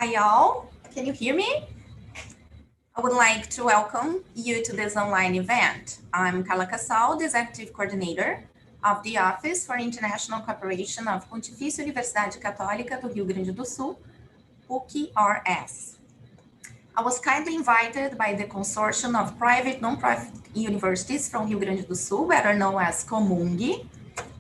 Hi all, can you hear me? I would like to welcome you to this online event. I'm Carla Cassal, the Executive Coordinator of the Office for International Cooperation of Pontifícia Universidade Católica do Rio Grande do Sul, PUCRS. I was kindly invited by the Consortium of Private Non-Profit Universities from Rio Grande do Sul, better known as Comung,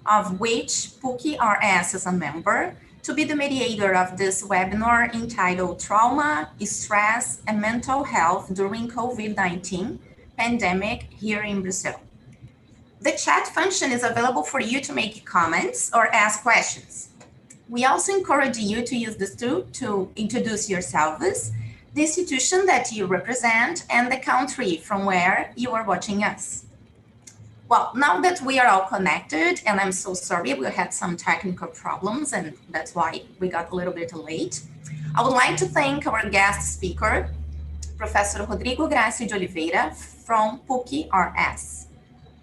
of which PUCRS is a member, to be the mediator of this webinar entitled Trauma, Stress, and Mental Health During COVID-19 Pandemic here in Brazil. The chat function is available for you to make comments or ask questions. We also encourage you to use this tool to introduce yourselves, the institution that you represent, and the country from where you are watching us. Well, now that we are all connected, and I'm so sorry, we had some technical problems, and that's why we got a little bit late. I would like to thank our guest speaker, Professor Rodrigo Grassi de Oliveira from PUCRS.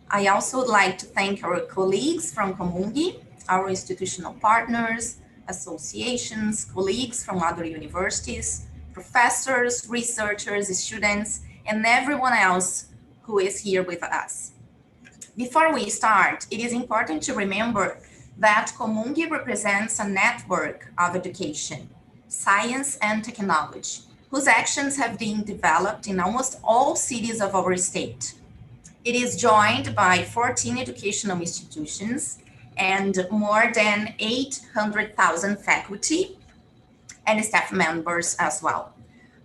I also would like to thank our colleagues from Comung, our institutional partners, associations, colleagues from other universities, professors, researchers, students, and everyone else who is here with us. Before we start, it is important to remember that Comung represents a network of education, science, and technology, whose actions have been developed in almost all cities of our state. It is joined by 14 educational institutions and more than 800,000 faculty and staff members as well.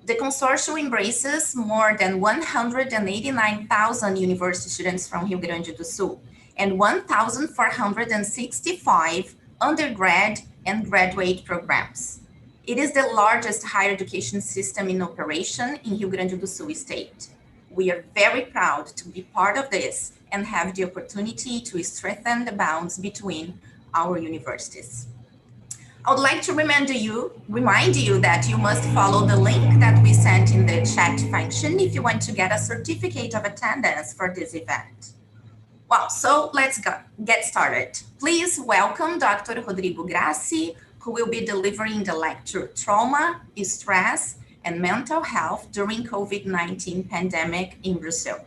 The consortium embraces more than 189,000 university students from Rio Grande do Sul and 1,465 undergrad and graduate programs. It is the largest higher education system in operation in Rio Grande do Sul state. We are very proud to be part of this and have the opportunity to strengthen the bonds between our universities. I would like to remind you that you must follow the link that we sent in the chat function if you want to get a certificate of attendance for this event. Well, so let's get started. Please welcome Dr. Rodrigo Gracie, who will be delivering the lecture Trauma, Stress, and Mental Health During COVID-19 Pandemic in Brazil.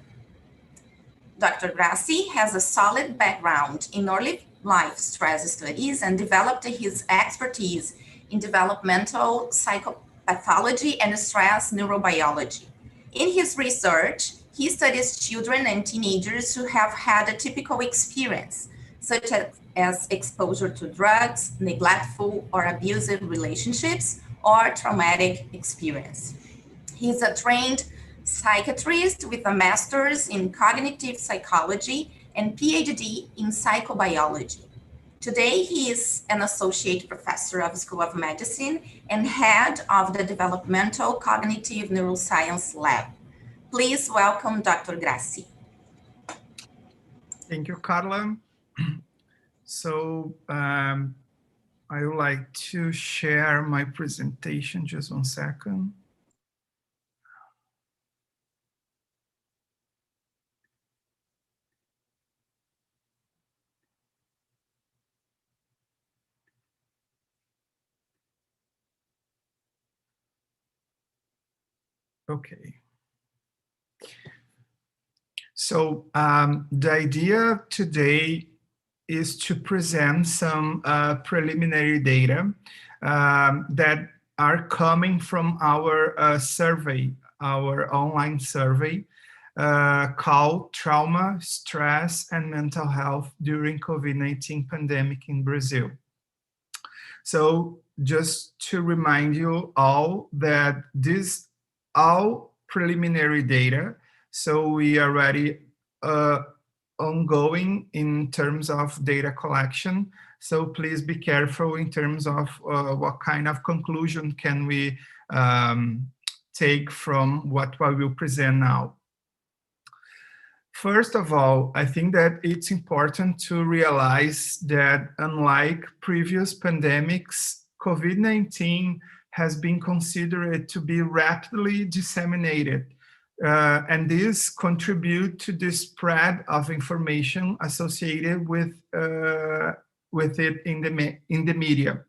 Dr. Gracie has a solid background in early life stress studies and developed his expertise in developmental psychopathology and stress neurobiology. In his research, he studies children and teenagers who have had a typical experience, such as exposure to drugs, neglectful or abusive relationships, or traumatic experience. He's a trained psychiatrist with a master's in cognitive psychology and PhD in psychobiology. Today, he is an associate professor of School of Medicine and head of the Developmental Cognitive Neuroscience Lab. Please welcome Dr. Gracie. Thank you, Carla. So I would like to share my presentation. Just one second. Okay. So the idea today is to present some preliminary data that are coming from our survey, our online survey called Trauma, Stress, and Mental Health During COVID-19 Pandemic in Brazil. So just to remind you all that this all preliminary data, so we are already ongoing in terms of data collection. So please be careful in terms of what kind of conclusion can we take from what I will present now. First of all, I think that it's important to realize that unlike previous pandemics, COVID-19 has been considered to be rapidly disseminated, and this contribute to the spread of information associated with it in the media.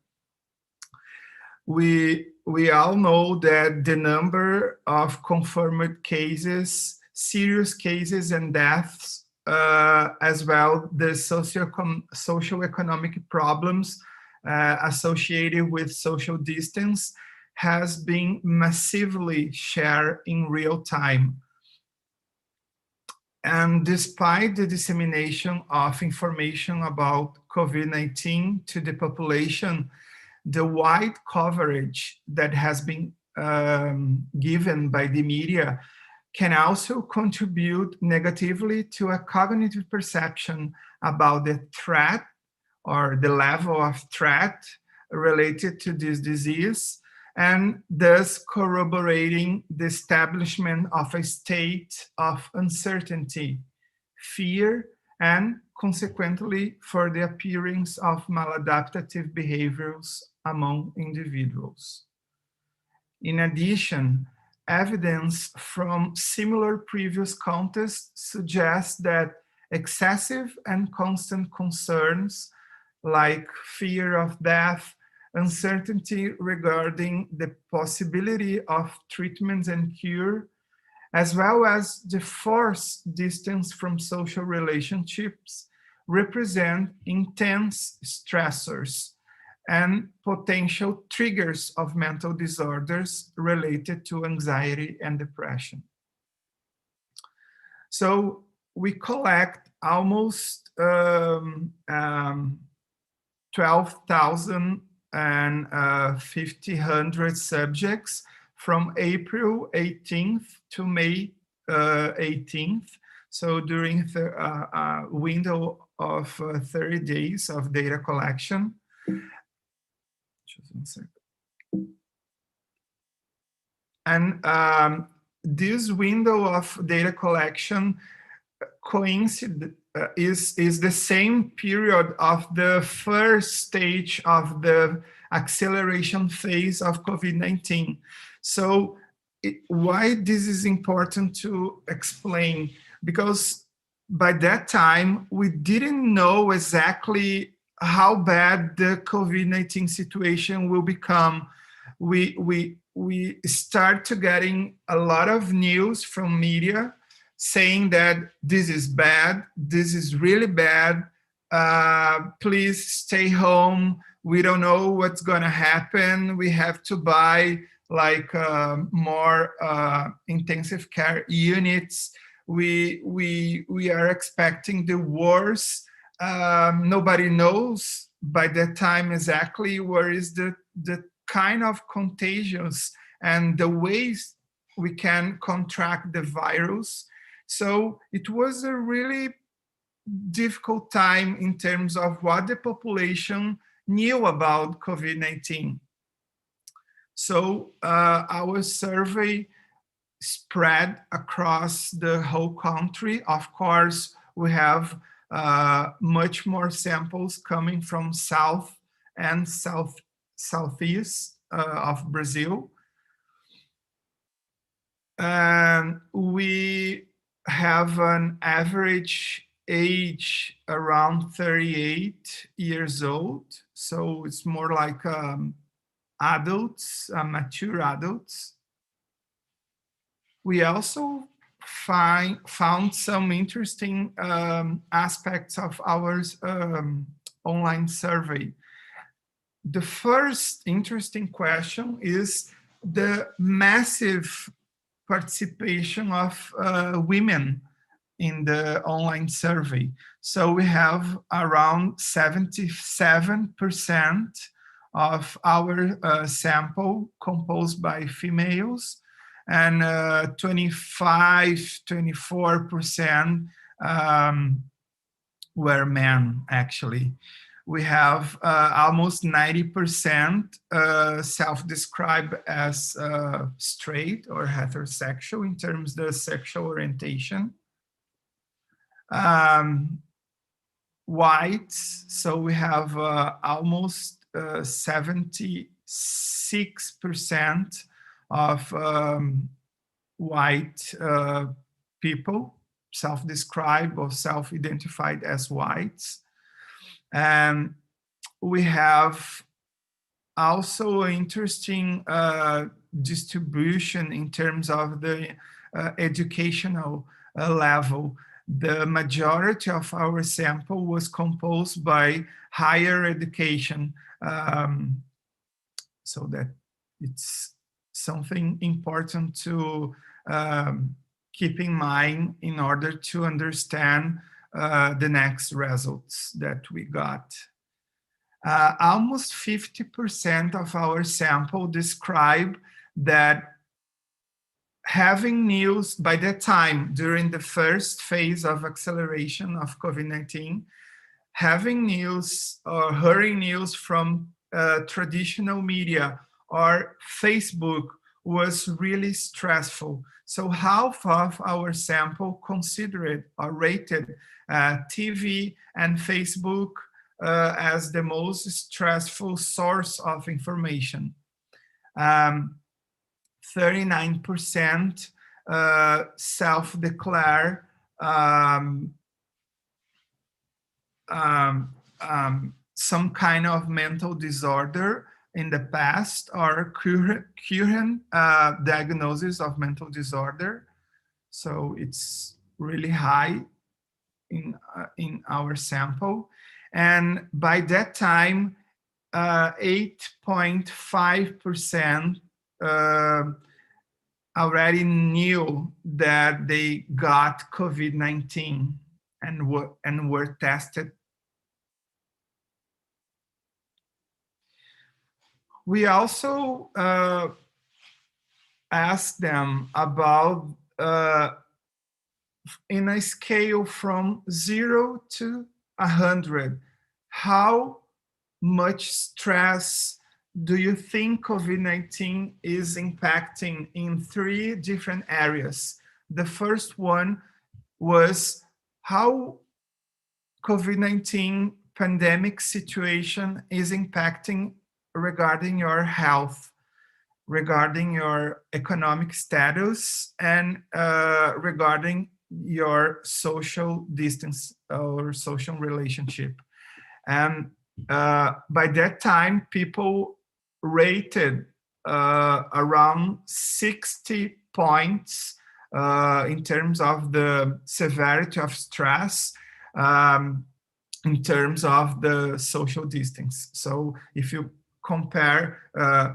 We we all know that the number of confirmed cases, serious cases and deaths, as well the socioeconomic problems associated with social distance has been massively shared in real time. And despite the dissemination of information about COVID-19 to the population, the wide coverage that has been given by the media can also contribute negatively to a cognitive perception about the threat or the level of threat related to this disease, and thus corroborating the establishment of a state of uncertainty, fear, and consequently for the appearance of maladaptive behaviors among individuals. In addition, evidence from similar previous contexts suggests that excessive and constant concerns like fear of death, uncertainty regarding the possibility of treatments and cure, as well as the forced distance from social relationships, represent intense stressors and potential triggers of mental disorders related to anxiety and depression. So we collect almost 12,500 subjects from April 18th to May 18th. So during a window of 30 days of data collection. Just one second. And this window of data collection is the same period of the first stage of the acceleration phase of COVID-19. So why this is important to explain? Because by that time, we didn't know exactly how bad the COVID-19 situation will become. We start to getting a lot of news from media saying that this is bad, this is really bad, please stay home, we don't know what's gonna happen, we have to buy like more intensive care units, we are expecting the worst. Nobody knows by that time exactly where is the kind of contagious and the ways we can contract the virus. So it was a really difficult time in terms of what the population knew about COVID-19. So our survey spread across the whole country. Of course, we have much more samples coming from South and Southeast of Brazil. And we have an average age around 38 years old. So it's more like adults, mature adults. We also found some interesting aspects of our online survey. The first interesting question is the massive participation of women in the online survey. So we have around 77% of our sample composed by females, and 24% were men, actually. We have almost 90% self-described as straight or heterosexual in terms of the sexual orientation. White, so we have almost 76% of white people self-described or self-identified as whites. And we have also interesting distribution in terms of the educational level. The majority of our sample was composed by higher education, so that it's something important to keep in mind in order to understand the next results that we got. Almost 50% of our sample describe that having news by that time during the first phase of acceleration of COVID-19, having news or hearing news from traditional media or Facebook was really stressful. So half of our sample considered or rated TV and Facebook as the most stressful source of information. 39% self-declare some kind of mental disorder in the past or current diagnosis of mental disorder. So it's really high in our sample. And by that time, 8.5% already knew that they got COVID-19 and were tested. We also asked them about, in a scale from 0 to 100, how much stress do you think COVID-19 is impacting in 3 different areas? The first one was how COVID-19 pandemic situation is impacting regarding your health, regarding your economic status, and regarding your social distance or social relationship. And by that time, people rated around 60 points in terms of the severity of stress, in terms of the social distance. So if you compare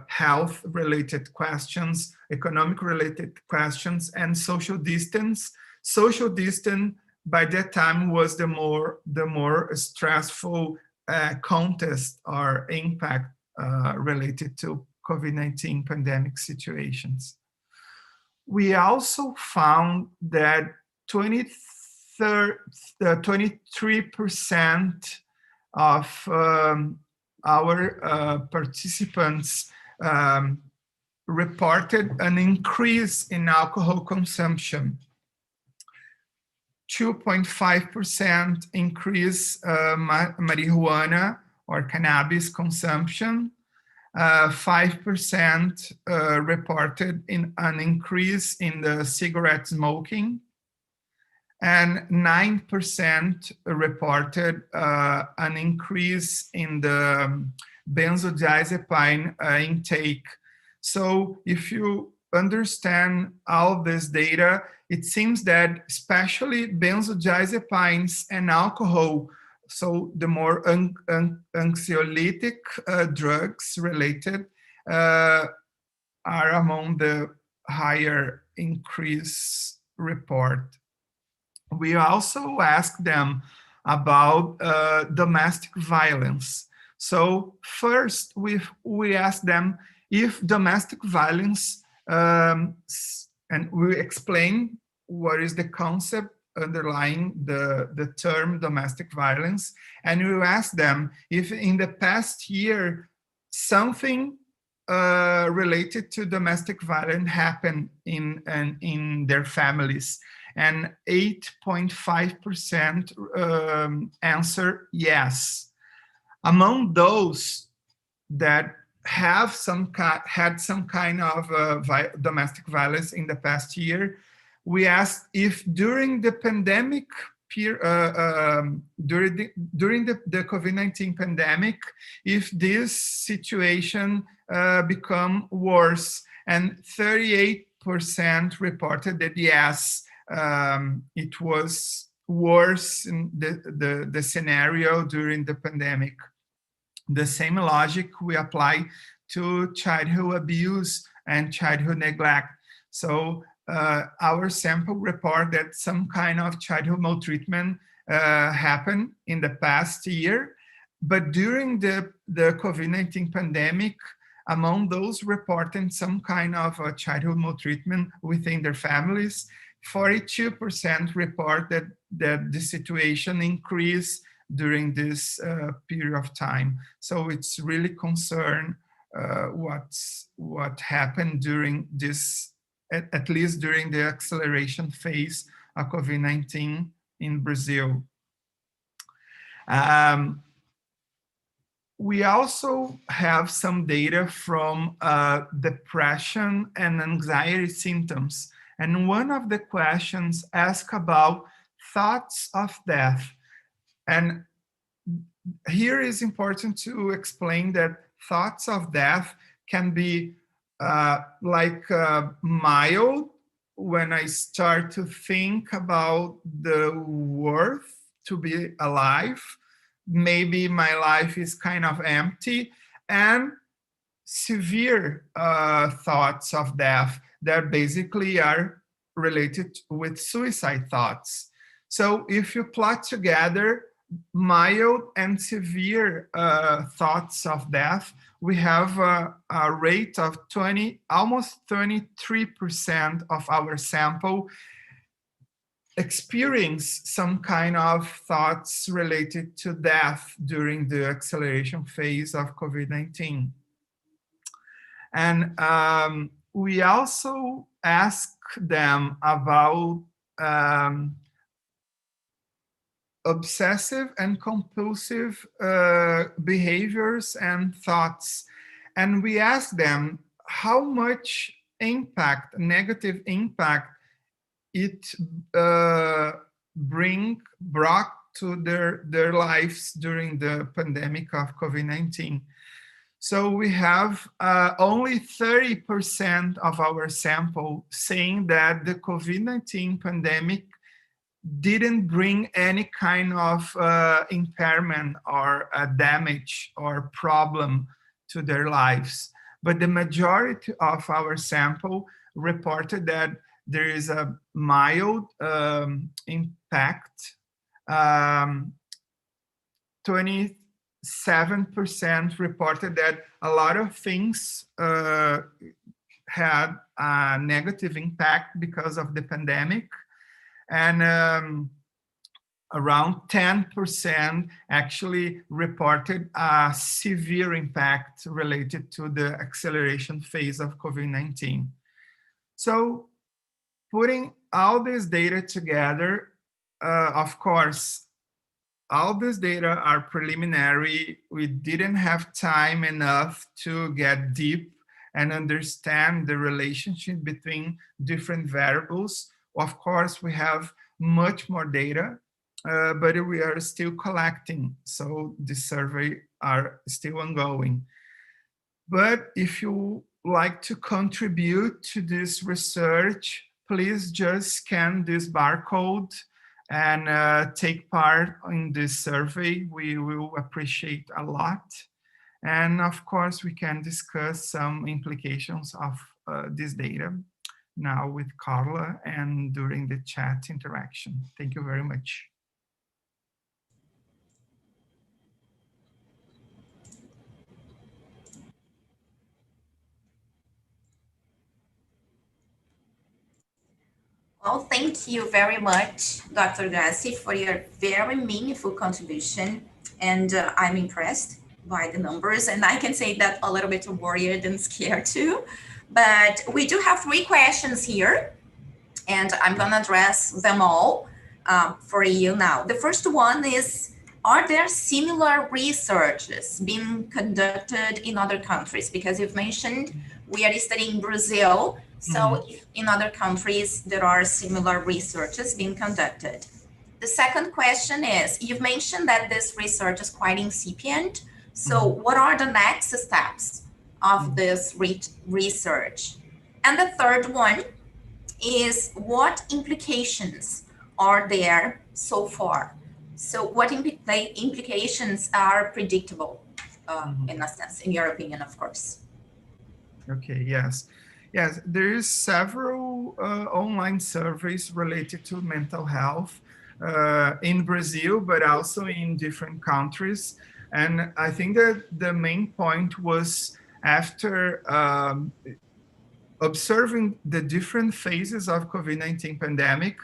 health-related questions, economic-related questions, and social distance by that time was the more stressful contest or impact related to COVID-19 pandemic situations. We also found that 23% of our participants reported an increase in alcohol consumption. 2.5% increase marijuana or cannabis consumption. 5% reported an increase in the cigarette smoking, and 9% reported an increase in the benzodiazepine intake. So if you understand all this data, it seems that especially benzodiazepines and alcohol, so the more anxiolytic drugs related, are among the higher increase report. We also asked them about domestic violence. So first, we asked them if domestic violence, and we explain what is the concept underlying the term domestic violence. And we asked them if in the past year, something related to domestic violence happened in their families. And 8.5% answer yes. Among those that had some kind of domestic violence in the past year, we asked if during the pandemic during the COVID-19 pandemic, if this situation become worse, and 38% reported that yes, it was worse in the scenario during the pandemic. The same logic we apply to childhood abuse and childhood neglect. So our sample report that some kind of childhood maltreatment happened in the past year, but during the COVID-19 pandemic, among those reporting some kind of childhood maltreatment within their families, 42% report that the situation increased during this period of time. So it's really concern what happened during this, at least during the acceleration phase of COVID-19 in Brazil. We also have some data from depression and anxiety symptoms. And one of the questions asks about thoughts of death. And here is important to explain that thoughts of death can be mild when I start to think about the worth to be alive. Maybe my life is kind of empty, and severe thoughts of death that basically are related with suicide thoughts. So if you plot together mild and severe thoughts of death, we have a rate of almost 23% of our sample experience some kind of thoughts related to death during the acceleration phase of COVID-19. And we also ask them about obsessive and compulsive behaviors and thoughts. And we ask them how much impact, negative impact, it brought to their lives during the pandemic of COVID-19. So we have only 30% of our sample saying that the COVID-19 pandemic didn't bring any kind of impairment or damage or problem to their lives. But the majority of our sample reported that there is a mild impact. 27% reported that a lot of things had a negative impact because of the pandemic. And around 10% actually reported a severe impact related to the acceleration phase of COVID-19. So putting all this data together, of course, all this data are preliminary. We didn't have time enough to get deep and understand the relationship between different variables. Of course, we have much more data, but we are still collecting. So the survey are still ongoing. But if you like to contribute to this research, please just scan this barcode and take part in this survey. We will appreciate a lot. And of course, we can discuss some implications of this data now with Carla and during the chat interaction. Thank you very much. Well, thank you very much, Dr. Gracie, for your very meaningful contribution. And I'm impressed by the numbers. And I can say that a little bit worried and scared too. But we do have 3 questions here, and I'm going to address them all for you now. The first one is, are there similar researches being conducted in other countries? Because you've mentioned we are studying Brazil. So in other countries, there are similar researches being conducted. The second question is, you've mentioned that this research is quite incipient. So what are the next steps of this research? And the third one is, what implications are there so far? So what implications are predictable in a sense, in your opinion, of course? Okay, yes. Yes, there is several online surveys related to mental health in Brazil, but also in different countries. And I think that the main point was, after observing the different phases of COVID-19 pandemic,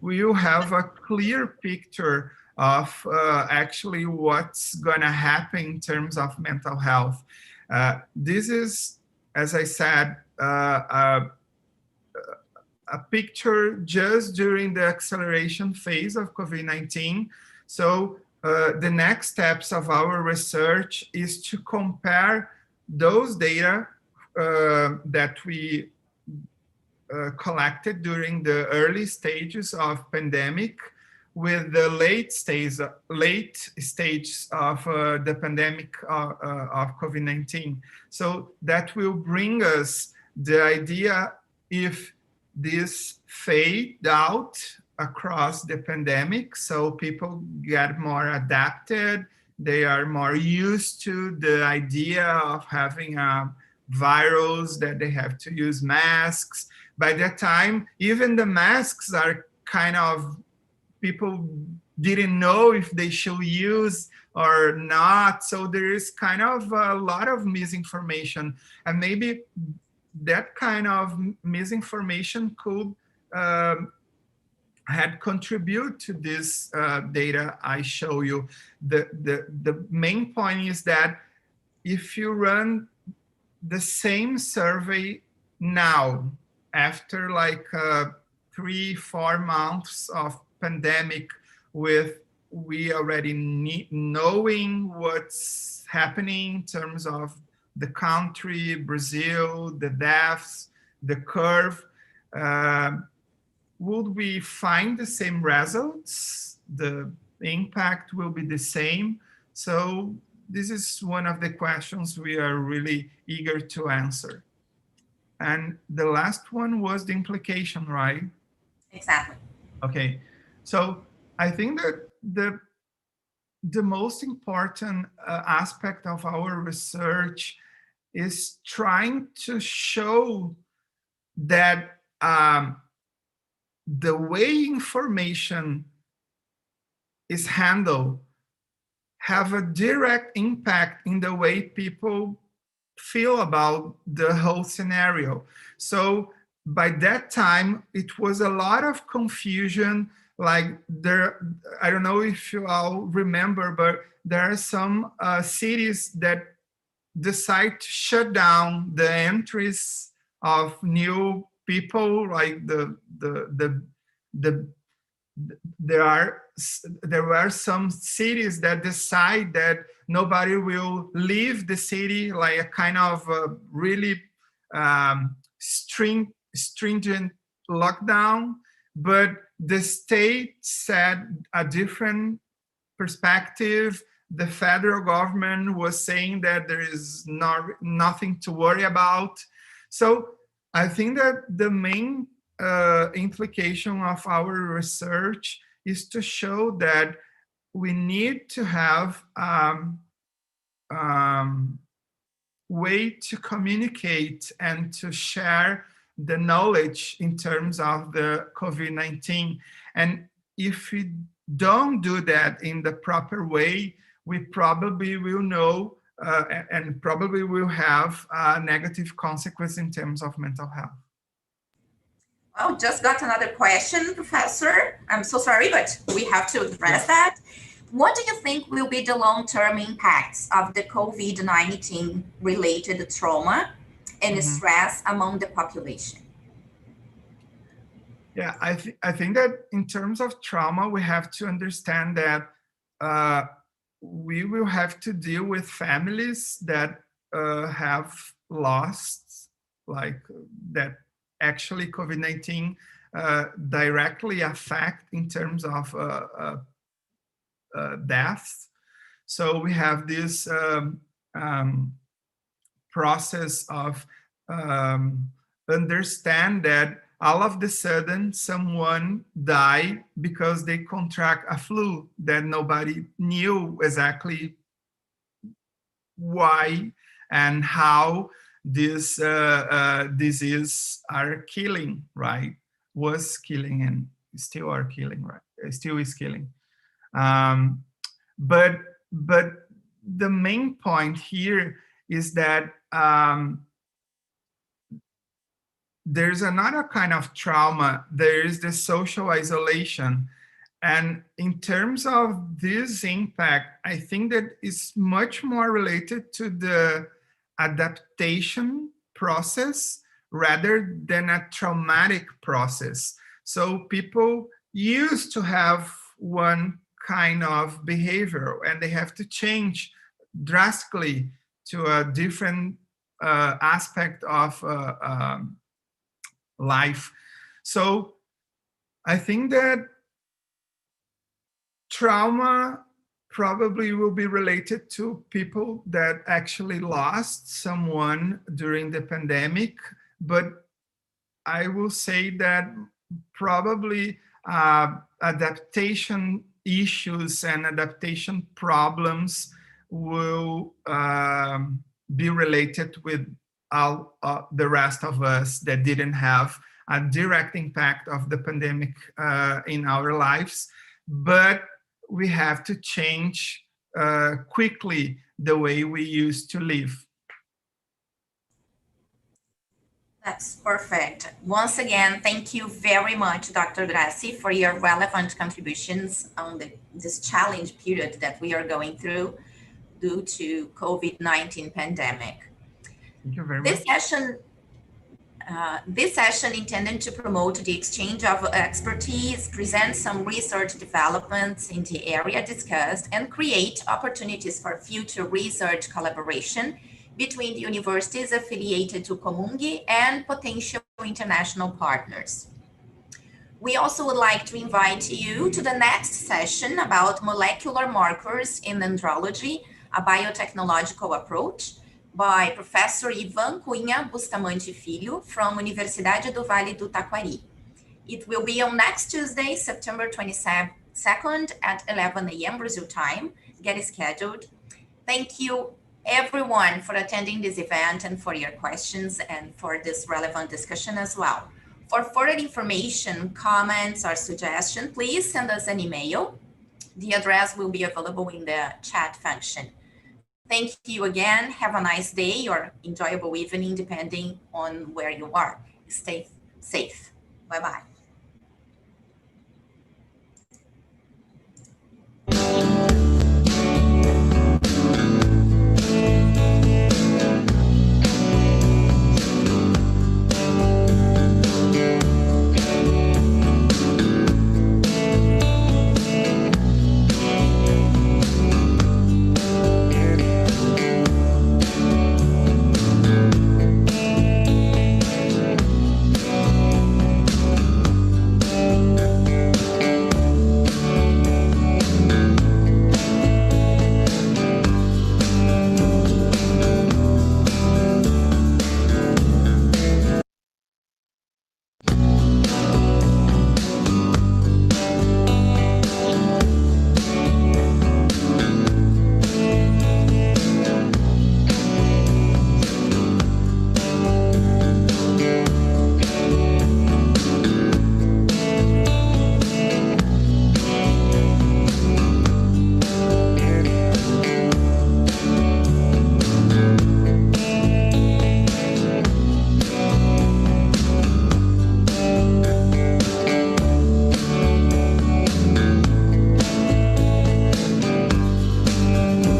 we will have a clear picture of actually what's going to happen in terms of mental health. This is, as I said, a picture just during the acceleration phase of COVID-19. So the next steps of our research is to compare those data that we collected during the early stages of pandemic with the late stages of the pandemic of COVID-19. So that will bring us the idea if this fade out across the pandemic, so people get more adapted, they are more used to the idea of having a virus, that they have to use masks. By that time, even the masks are kind of, people didn't know if they should use or not. So there is kind of a lot of misinformation, and maybe that kind of misinformation could had contribute to this data I show you. The main point is that if you run the same survey now, after like 3-4 months of pandemic, with we already knowing what's happening in terms of the country, Brazil, the deaths, the curve, would we find the same results? The impact will be the same. So this is one of the questions we are really eager to answer. And the last one was the implication, right? Exactly. Okay, so I think that the most important aspect of our research is trying to show that the way information is handled have a direct impact in the way people feel about the whole scenario. So by that time, it was a lot of confusion. Like I don't know if you all remember, but there are some cities that decide to shut down the entries of new people, like there were some cities that decide that nobody will leave the city, like a kind of really stringent lockdown. But the state said a different perspective. The federal government was saying that there is nothing to worry about. So I think that the main implication of our research is to show that we need to have way to communicate and to share the knowledge in terms of the COVID-19. And if we don't do that in the proper way, we probably will know and probably will have a negative consequence in terms of mental health. Oh, just got another question, Professor. I'm so sorry, but we have to address that. What do you think will be the long-term impacts of the COVID-19 related trauma and stress among the population? Yeah, I think that in terms of trauma, we have to understand that we will have to deal with families that have lost, like that actually COVID-19 directly affect in terms of deaths. So we have this process of understand that all of the sudden someone died because they contract a flu that nobody knew exactly why and how this disease are killing, right? Was killing and still are killing, right? Still is killing. But the main point here is that there's another kind of trauma. There is the social isolation. And in terms of this impact, I think that it's much more related to the adaptation process rather than a traumatic process. So people used to have one kind of behavior and they have to change drastically to a different aspect of life. So I think that trauma probably will be related to people that actually lost someone during the pandemic, but I will say that probably adaptation issues and adaptation problems will be related with all the rest of us that didn't have a direct impact of the pandemic in our lives, but we have to change quickly the way we used to live. That's perfect. Once again, thank you very much, Dr. Gracie, for your relevant contributions on this challenge period that we are going through due to COVID-19 pandemic. Thank you very This much. This session intended to promote the exchange of expertise, present some research developments in the area discussed, and create opportunities for future research collaboration between the universities affiliated to Comung and potential international partners. We also would like to invite you to the next session about molecular markers in andrology, a biotechnological approach, by Professor Ivan Cunha Bustamante Filho from Universidade do Vale do Taquari. It will be on next Tuesday, September 22nd at 11 a.m. Brazil time. Get scheduled. Thank you everyone for attending this event and for your questions and for this relevant discussion as well. For further information, comments, or suggestions, please send us an email. The address will be available in the chat function. Thank you again. Have a nice day or enjoyable evening, depending on where you are. Stay safe. Bye-bye.